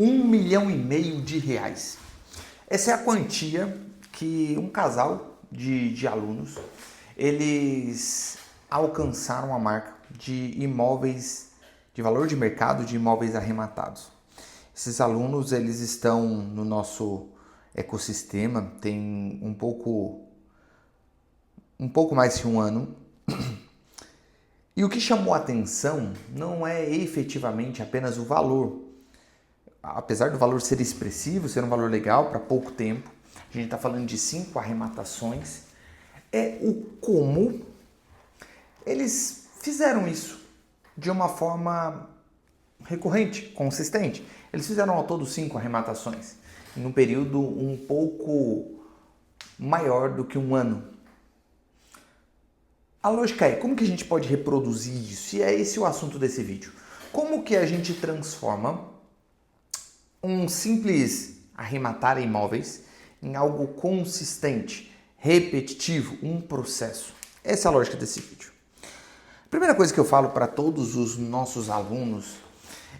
R$ 1,5 milhão. Essa é a quantia que um casal de alunos, eles alcançaram a marca de imóveis, de valor de mercado de imóveis arrematados. Esses alunos, eles estão no nosso ecossistema, tem um pouco mais de um ano. E o que chamou a atenção não é efetivamente apenas o valor. Apesar do valor ser expressivo, ser um valor legal para pouco tempo, a gente está falando de 5 arrematações, é o como eles fizeram isso de uma forma recorrente, consistente. Eles fizeram ao todo 5 arrematações, em um período um pouco maior do que um ano. A lógica é, como que a gente pode reproduzir isso? E é esse o assunto desse vídeo. Como que a gente transforma um simples arrematar imóveis em algo consistente, repetitivo, um processo? Essa é a lógica desse vídeo. A primeira coisa que eu falo para todos os nossos alunos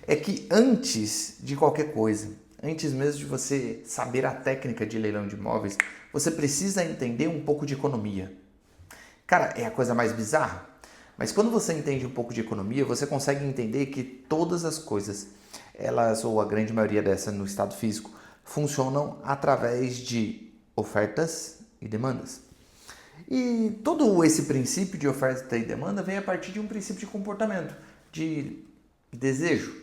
é que antes de qualquer coisa, antes mesmo de você saber a técnica de leilão de imóveis, você precisa entender um pouco de economia. Cara, é a coisa mais bizarra, mas quando você entende um pouco de economia, você consegue entender que todas as coisas, elas, ou a grande maioria dessas no estado físico, funcionam através de ofertas e demandas. E todo esse princípio de oferta e demanda vem a partir de um princípio de comportamento, de desejo.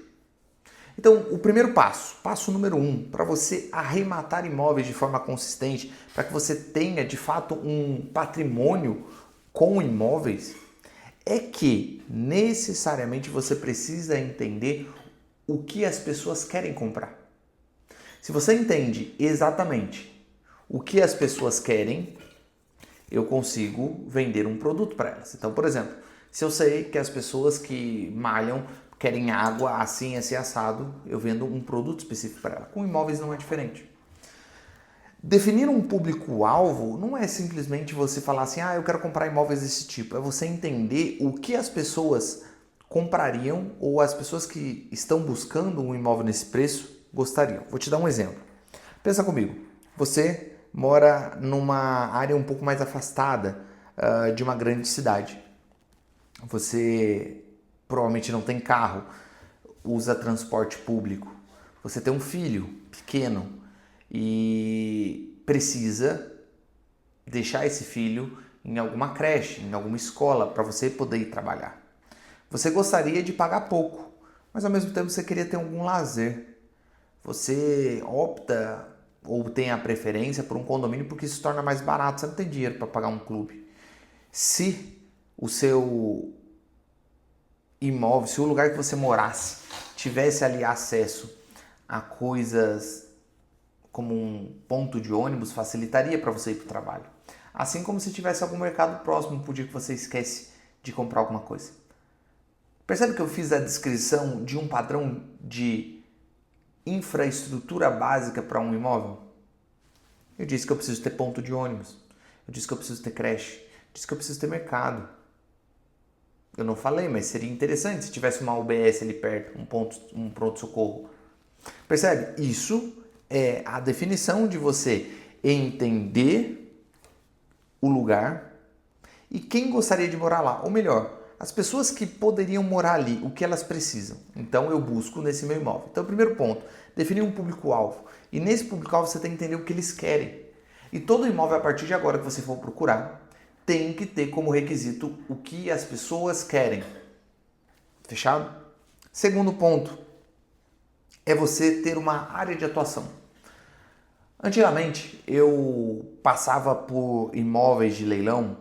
Então, o primeiro passo número 1, para você arrematar imóveis de forma consistente, para que você tenha de fato um patrimônio com imóveis, é que necessariamente você precisa entender o que as pessoas querem comprar. Se você entende exatamente o que as pessoas querem, eu consigo vender um produto para elas. Então, por exemplo, se eu sei que as pessoas que malham querem água assim, assim, assado, eu vendo um produto específico para ela. Com imóveis não é diferente. Definir um público-alvo não é simplesmente você falar assim, eu quero comprar imóveis desse tipo. É você entender o que as pessoas comprariam ou as pessoas que estão buscando um imóvel nesse preço gostariam. Vou te dar um exemplo. Pensa comigo. Você mora numa área um pouco mais afastada de uma grande cidade. Você provavelmente não tem carro, usa transporte público. Você tem um filho pequeno e precisa deixar esse filho em alguma creche, em alguma escola, para você poder ir trabalhar. Você gostaria de pagar pouco, mas ao mesmo tempo você queria ter algum lazer. Você opta ou tem a preferência por um condomínio porque isso se torna mais barato, você não tem dinheiro para pagar um clube. Se o seu imóvel, se o lugar que você morasse tivesse ali acesso a coisas como um ponto de ônibus, facilitaria para você ir para o trabalho. Assim como se tivesse algum mercado próximo por dia que você esquece de comprar alguma coisa. Percebe que eu fiz a descrição de um padrão de infraestrutura básica para um imóvel? Eu disse que eu preciso ter ponto de ônibus. Eu disse que eu preciso ter creche. Eu disse que eu preciso ter mercado. Eu não falei, mas seria interessante se tivesse uma UBS ali perto, um pronto-socorro. Percebe? Isso é a definição de você entender o lugar e quem gostaria de morar lá. Ou melhor, as pessoas que poderiam morar ali, o que elas precisam. Então eu busco nesse meu imóvel. Então, primeiro ponto, definir um público-alvo. E nesse público-alvo você tem que entender o que eles querem. E todo imóvel, a partir de agora que você for procurar, tem que ter como requisito o que as pessoas querem. Fechado? Segundo ponto é você ter uma área de atuação. Antigamente, eu passava por imóveis de leilão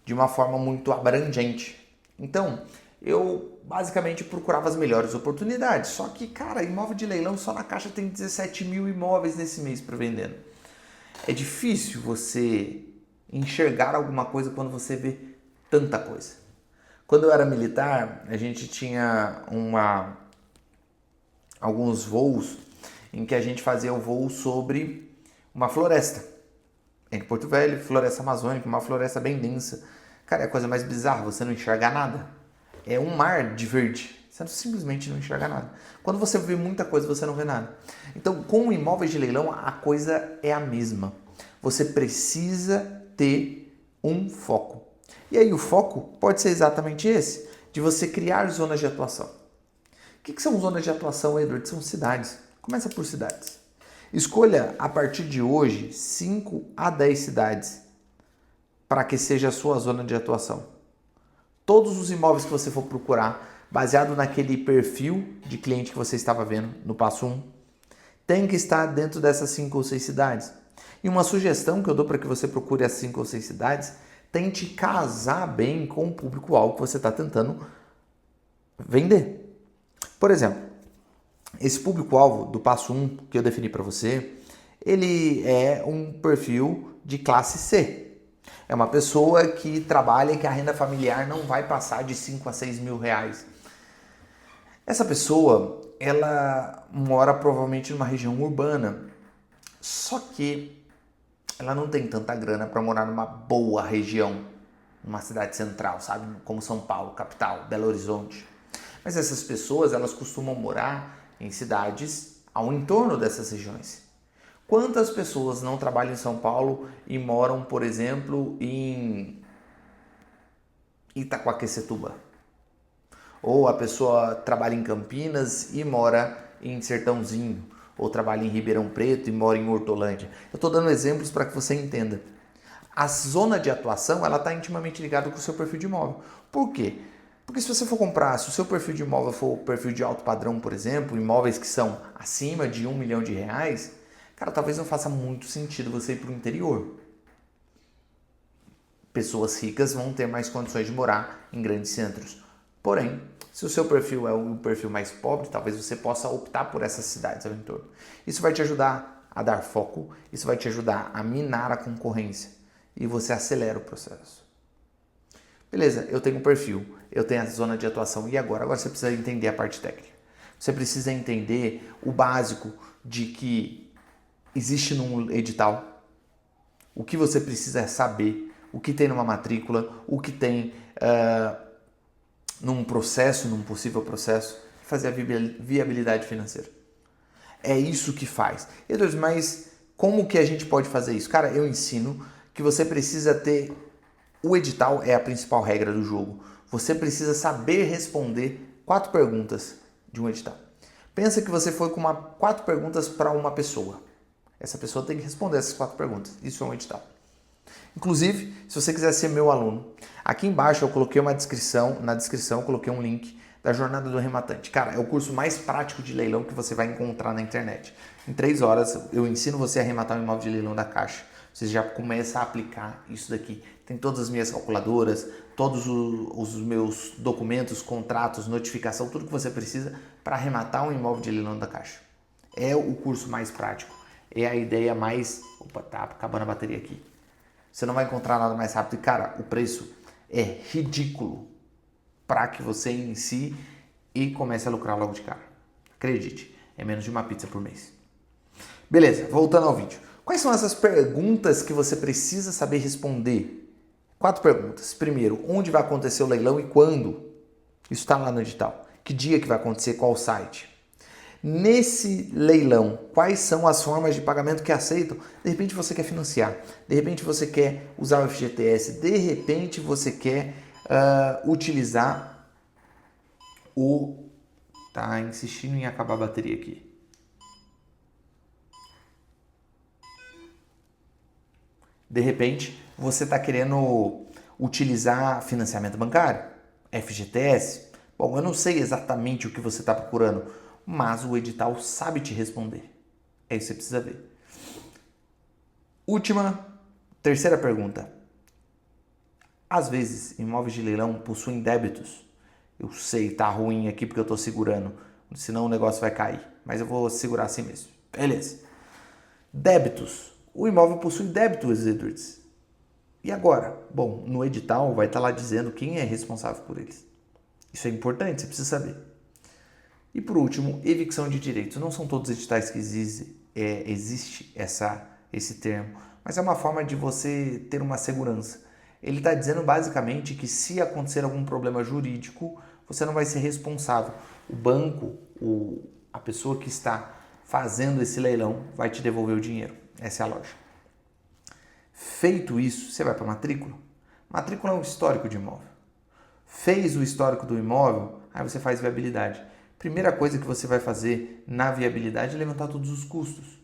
de uma forma muito abrangente. Então, eu basicamente procurava as melhores oportunidades. Só que, cara, imóvel de leilão só na Caixa tem 17 mil imóveis nesse mês para vendendo. É difícil você enxergar alguma coisa quando você vê tanta coisa. Quando eu era militar, a gente tinha alguns voos em que a gente fazia o voo sobre uma floresta. Em Porto Velho, floresta amazônica, uma floresta bem densa. Cara, é a coisa mais bizarra, você não enxerga nada. É um mar de verde. Você simplesmente não enxerga nada. Quando você vê muita coisa, você não vê nada. Então, com imóveis de leilão, a coisa é a mesma. Você precisa ter um foco. E aí o foco pode ser exatamente esse, de você criar zonas de atuação. O que são zonas de atuação, Edward? São cidades. Começa por cidades. Escolha, a partir de hoje, 5 a 10 cidades para que seja a sua zona de atuação. Todos os imóveis que você for procurar, baseado naquele perfil de cliente que você estava vendo no passo 1, tem que estar dentro dessas 5 ou 6 cidades. E uma sugestão que eu dou para que você procure as 5 ou 6 cidades, tente casar bem com o público-alvo que você está tentando vender. Por exemplo, esse público-alvo do passo 1 que eu defini para você, ele é um perfil de classe C. É uma pessoa que trabalha e que a renda familiar não vai passar de 5 a 6 mil reais. Essa pessoa, ela mora provavelmente numa região urbana, só que ela não tem tanta grana para morar numa boa região, numa cidade central, sabe? Como São Paulo, capital, Belo Horizonte. Mas essas pessoas, elas costumam morar em cidades ao entorno dessas regiões. Quantas pessoas não trabalham em São Paulo e moram, por exemplo, em Itaquaquecetuba? Ou a pessoa trabalha em Campinas e mora em Sertãozinho, ou trabalha em Ribeirão Preto e mora em Hortolândia. Eu estou dando exemplos para que você entenda. A zona de atuação, ela está intimamente ligada com o seu perfil de imóvel. Por quê? Porque se você for comprar, se o seu perfil de imóvel for o perfil de alto padrão, por exemplo, imóveis que são acima de R$1 milhão, cara, talvez não faça muito sentido você ir para o interior. Pessoas ricas vão ter mais condições de morar em grandes centros. Porém, se o seu perfil é o perfil mais pobre, talvez você possa optar por essas cidades ao entorno. Isso vai te ajudar a dar foco, isso vai te ajudar a minar a concorrência e você acelera o processo. Beleza, eu tenho um perfil, eu tenho a zona de atuação e agora? Agora você precisa entender a parte técnica. Você precisa entender o básico de que existe num edital, o que você precisa saber, o que tem numa matrícula, o que tem num processo, num possível processo, fazer a viabilidade financeira. É isso que faz. Eduardo, mas como que a gente pode fazer isso? Cara, eu ensino que você precisa ter... O edital é a principal regra do jogo. Você precisa saber responder 4 perguntas de um edital. Pensa que você foi com 4 perguntas para uma pessoa. Essa pessoa tem que responder essas 4 perguntas. Isso é um edital. Inclusive, se você quiser ser meu aluno, aqui embaixo eu coloquei na descrição eu coloquei um link da Jornada do Arrematante. Cara, é o curso mais prático de leilão que você vai encontrar na internet. Em 3 horas eu ensino você a arrematar um imóvel de leilão da Caixa. Você já começa a aplicar isso daqui. Tem todas as minhas calculadoras, todos os meus documentos, contratos, notificação, tudo que você precisa para arrematar um imóvel de leilão da Caixa. É o curso mais prático. É a ideia mais... Opa, tá acabando a bateria aqui. Você não vai encontrar nada mais rápido. E, cara, o preço é ridículo para que você inicie e comece a lucrar logo de cara. Acredite, é menos de uma pizza por mês. Beleza, voltando ao vídeo. Quais são essas perguntas que você precisa saber responder? 4 perguntas. Primeiro, onde vai acontecer o leilão e quando? Isso está lá no edital. Que dia que vai acontecer, qual site? Nesse leilão, quais são as formas de pagamento que aceitam? De repente você quer financiar, de repente você quer usar o FGTS, de repente você quer utilizar o... Tá insistindo em acabar a bateria aqui. De repente você está querendo utilizar financiamento bancário, FGTS. Bom, eu não sei exatamente o que você está procurando, mas o edital sabe te responder. É isso que você precisa ver. Terceira pergunta. Às vezes, imóveis de leilão possuem débitos. Eu sei, tá ruim aqui porque eu estou segurando, senão o negócio vai cair. Mas eu vou segurar assim mesmo. Beleza. Débitos. O imóvel possui débitos, Edwards. E agora? Bom, no edital vai estar lá dizendo quem é responsável por eles. Isso é importante, você precisa saber. E por último, evicção de direitos. Não são todos os editais que existe esse termo, mas é uma forma de você ter uma segurança. Ele está dizendo basicamente que se acontecer algum problema jurídico, você não vai ser responsável. o banco, a pessoa que está fazendo esse leilão vai te devolver o dinheiro. Essa é a lógica. Feito isso, você vai para a matrícula. Matrícula é um histórico de imóvel. Fez o histórico do imóvel, aí você faz viabilidade. Primeira coisa que você vai fazer na viabilidade é levantar todos os custos.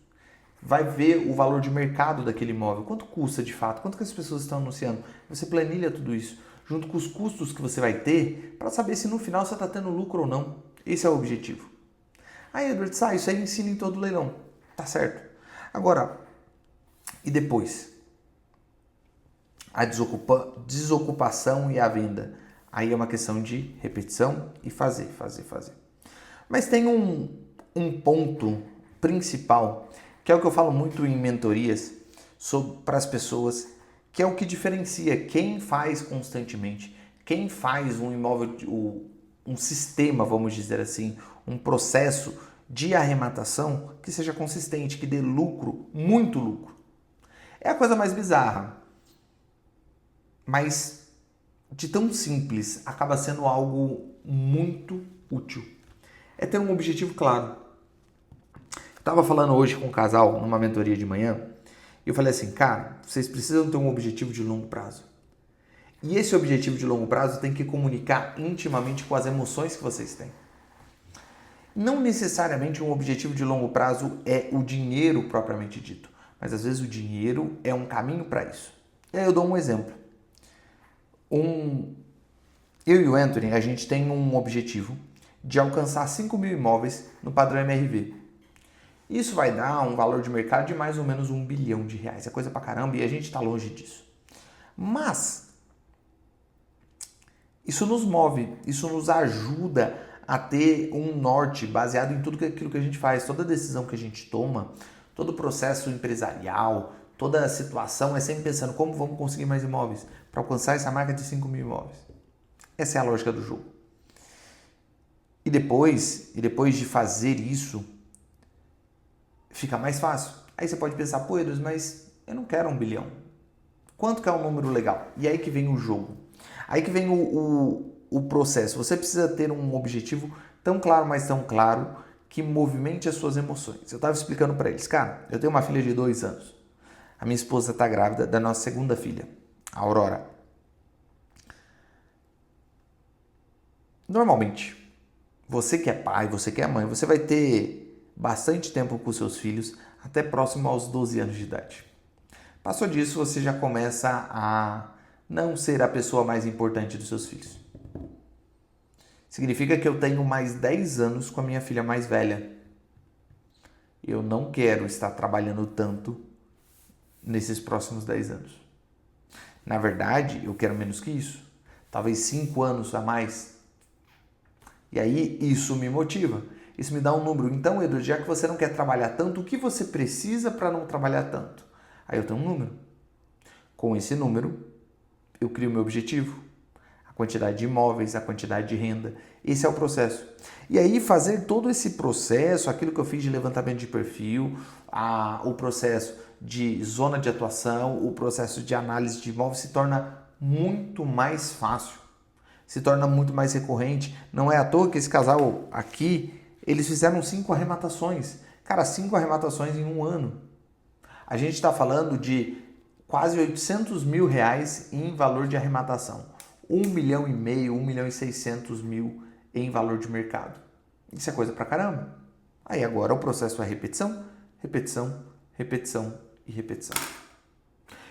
Vai ver o valor de mercado daquele imóvel, quanto custa de fato, quanto que as pessoas estão anunciando. Você planilha tudo isso, junto com os custos que você vai ter, para saber se no final você está tendo lucro ou não. Esse é o objetivo. Aí, Edward, isso aí ensina em todo leilão. Tá certo. Agora, e depois? A desocupação e a venda. Aí é uma questão de repetição e fazer. Mas tem um ponto principal, que é o que eu falo muito em mentorias para as pessoas, que é o que diferencia quem faz constantemente, quem faz um imóvel, um sistema, vamos dizer assim, um processo de arrematação que seja consistente, que dê lucro, muito lucro. É a coisa mais bizarra, mas de tão simples acaba sendo algo muito útil. É ter um objetivo claro. Estava falando hoje com um casal numa mentoria de manhã e eu falei assim, cara, vocês precisam ter um objetivo de longo prazo. E esse objetivo de longo prazo tem que comunicar intimamente com as emoções que vocês têm. Não necessariamente um objetivo de longo prazo é o dinheiro propriamente dito, mas às vezes o dinheiro é um caminho para isso. E aí eu dou um exemplo. Eu e o Anthony, a gente tem um objetivo de alcançar 5.000 imóveis no padrão MRV. Isso vai dar um valor de mercado de mais ou menos R$1 bilhão. É coisa pra caramba e a gente está longe disso. Mas isso nos move, isso nos ajuda a ter um norte baseado em tudo aquilo que a gente faz. Toda decisão que a gente toma, todo o processo empresarial, toda a situação é sempre pensando como vamos conseguir mais imóveis para alcançar essa marca de 5.000 imóveis. Essa é a lógica do jogo. E depois de fazer isso, fica mais fácil. Aí você pode pensar, pô, Edus, mas eu não quero 1 bilhão. Quanto que é um número legal? E aí que vem o jogo. Aí que vem o processo. Você precisa ter um objetivo tão claro, mas tão claro, que movimente as suas emoções. Eu estava explicando para eles, cara, eu tenho uma filha de 2 anos. A minha esposa está grávida da nossa segunda filha, a Aurora. Normalmente, você que é pai, você que é mãe, você vai ter bastante tempo com seus filhos até próximo aos 12 anos de idade. Passou disso, você já começa a não ser a pessoa mais importante dos seus filhos. Significa que eu tenho mais 10 anos com a minha filha mais velha. Eu não quero estar trabalhando tanto nesses próximos 10 anos. Na verdade, eu quero menos que isso. Talvez 5 anos a mais. E aí, isso me motiva. Isso me dá um número. Então, Edu, já que você não quer trabalhar tanto, o que você precisa para não trabalhar tanto? Aí eu tenho um número. Com esse número, eu crio meu objetivo. A quantidade de imóveis, a quantidade de renda. Esse é o processo. E aí, fazer todo esse processo, aquilo que eu fiz de levantamento de perfil, o processo de zona de atuação, o processo de análise de imóveis se torna muito mais fácil. Se torna muito mais recorrente. Não é à toa que esse casal aqui, eles fizeram 5 arrematações. Cara, 5 arrematações em um ano. A gente está falando de quase 800 mil reais em valor de arrematação. 1,5 milhão, 1.600.000 em valor de mercado. Isso é coisa pra caramba. Aí agora o processo é repetição, repetição, repetição e repetição.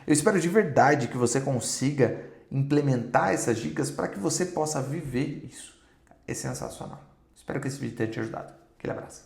Eu espero de verdade que você consiga implementar essas dicas para que você possa viver isso. É sensacional. Espero que esse vídeo tenha te ajudado. Aquele abraço.